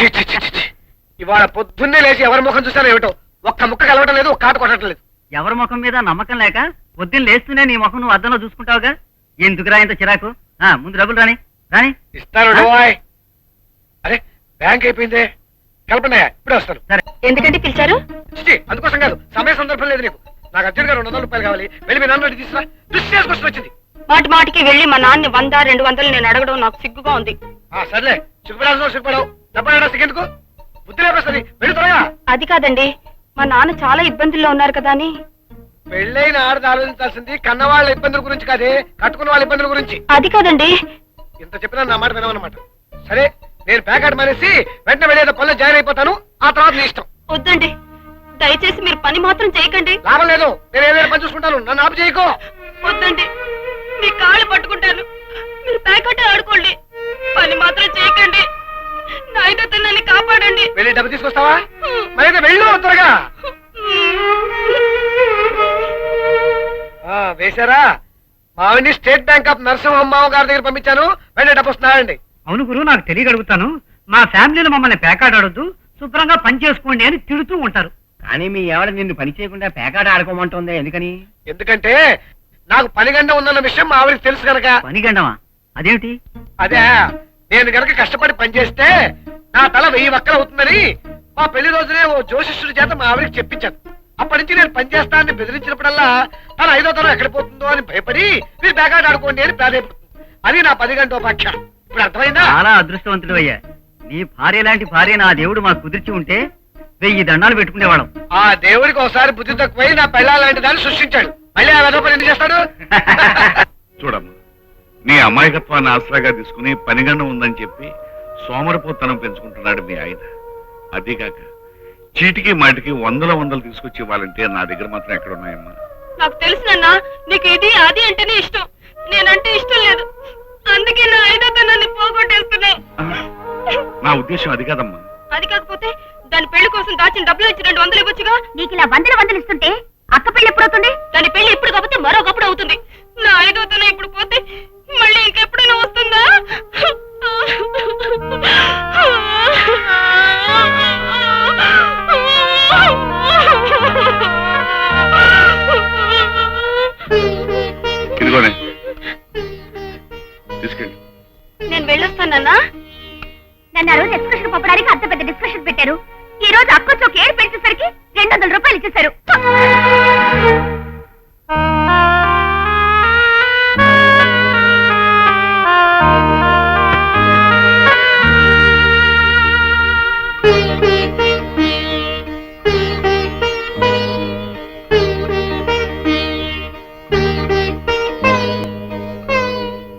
ఛీ, ఛీ, ఛీ, ఛీ, ఛీ. ఇవాళ పొద్దున్నే లేచి ఎవరి ముఖం చూసారో ఏమిటో ఒక్క ముక్క కలవటం లేదు, ఒక్క ఆట కొట్టడం లేదు. ఎవరి ముఖం మీద నమ్మకం లేక పొద్దున్న లేస్తూనే నీ ముఖం నువ్వు అద్దంలో చూసుకుంటావుగా. ఎందుకురా ఇంత చిరాకు? ముందు డబ్బులు రాని రాని. ఇస్తాను డోయ్. అరే బ్యాంక్ అయిపోయిందే, కల్పనయ్య ఇప్పుడే వస్తాను. సరే. ఎందుకంటే పిలిచారు? చిచి, అందుకోసం కాదు, సమయ సందర్భం లేదు నీకు. నాకు అర్జెంట్గా 200 రూపాయలు కావాలి, వెళ్ళి మీ నాన్న తీసుకురా. బిజినెస్ కోసం వచ్చింది. మాటి మాటికి వెళ్ళి మా నాన్న 100, 200 నేను అడగడం నాకు సిగ్గుగా ఉంది. సర్లే, సిగ్గుపడాల్సిన సిగ్గుపడవు. డబ్బు సిగ్గెందుకు? బుద్ధి లేపేస్తుంది, వెళ్ళి త్వరగా. అది కాదండి, మా నాన్న చాలా ఇబ్బందుల్లో ఉన్నారు కదా అని. పెళ్ళైన ఆడది ఆలోచించాల్సింది కన్నవాళ్ళ ఇబ్బందుల గురించి కాదే, కట్టుకున్న వాళ్ళ ఇబ్బందుల గురించి. అది కాదండి. ఇంత చెప్పినా నా మాట వినవన్నమాట. సరే, నేను ప్యాకెట్ మానేసి వెంటనే వెళ్ళేదో పనులు జాయిన్ అయిపోతాను, ఆ తర్వాత నీ ఇష్టం. వద్దండి, దయచేసి మీరు పని మాత్రం చేయకండి. లాభం లేదు, నేను ఏదైనా పని చూసుకుంటాను, నన్ను ఆపు చేయకో. వద్దండి, మీ కాళ్ళు పట్టుకుంటాను, మీరు ప్యాకెట్ ఆడుకోండి, పని మాత్రం చేయకండి. నా ఐదతో నన్ను కాపాడండి. వెళ్ళి డబ్బు తీసుకొస్తావా? మరి వెళ్ళు త్వరగా. వేశారా? మావిని స్టేట్ బ్యాంక్ ఆఫ్ నరసింహమ్మ గారి దగ్గర పంపించాను, వెంటనే డబ్బు వస్తున్నాయండి. అవును గురువు, నాకు తెలియగలుగుతాను. మా ఫ్యామిలీలో మమ్మల్ని పేకాడాడొద్దు, శుభ్రంగా పని చేసుకోండి అని తిడుతూ ఉంటారు. కానీ మీ ఎవడ నిన్ను పని చేయకుండా పేకాట ఆడుకోమంటుందే, ఎందుకని? ఎందుకంటే నాకు పనిగండ ఉందన్న విషయం మా ఆవిడకి తెలుసు కనుక. పనిగండమా? అదేమిటి? అదే, నేను గనక కష్టపడి పనిచేస్తే నా తల 1000 వక్కలు అవుతుందని మా పెళ్లి రోజునే ఓ జ్యోతిష్యుడి చేత మా ఆవిడకి చెప్పించాను. అప్పటి నుంచి నేను పనిచేస్తానని బెదిరించినప్పుడల్లా తన 5వ తరం ఎక్కడ పోతుందో అని భయపడి మీరు బ్యాగాడ్ ఆడుకోండి అని ప్రాధాన్యపడుతుంది. అది నా 10 గంటోపాఖ్య. ఇప్పుడు అర్థమైందా? చాలా అదృష్టవంతుడు అయ్యా. నీ భార్య లాంటి భార్య నా దేవుడు మాకు కుదిర్చి ఉంటే 1000 దండాలు పెట్టుకునేవాళ్ళం. ఆ దేవుడికి ఒకసారి బుద్ధి తక్కువై నా పెళ్ళ లాంటి దాన్ని సృష్టించాడు. మళ్ళీ ఆ వెధపని ఎందుకు చేస్తాడు? చూడమ్మా, నీ అమాయకత్వాన్ని ఆసరాగా తీసుకుని పనిగండం ఉందని చెప్పి సోమరపోతనం పెంచుకుంటున్నాడు మీ ఆయన. అదీగాక చీటికి మాటికి 100 తీసుకొచ్చి ఇవ్వాలంటే నా దగ్గర మాత్రం ఎక్కడున్నాయమ్మా? నాకు తెలుసునన్నా, నీకు ఇది అది అంటేనే ఇష్టం, నేనంటే ఇష్టం లేదు. అందుకే నా ఐదతో నన్ను పోగొట్టేస్తున్నావు. నా ఉద్దేశం అది కాదమ్మా. అది కాకపోతే దాని పెళ్లి కోసం దాచిన డబ్బులు ఇచ్చి 200 ఇవ్వచ్చుగా. నీకు ఇలా 100 ఇస్తుంటే అక్క పెళ్లి ఎప్పుడవుతుంది? దాని పెళ్లి ఇప్పుడు కాకపోతే మరొకప్పుడు అవుతుంది. నా ఐదోతోనే ఇప్పుడు పోతే మళ్ళీ ఇంకెప్పుడైనా వస్తుందా? ఇదిగోనే తీసుకెళ్ళి. నేను వెళ్ళొస్తానన్నా. నన్ను ఆ రోజు ఎక్స్కర్షన్ పంపడానికి అంత పెద్ద డిస్కషన్ పెట్టారు.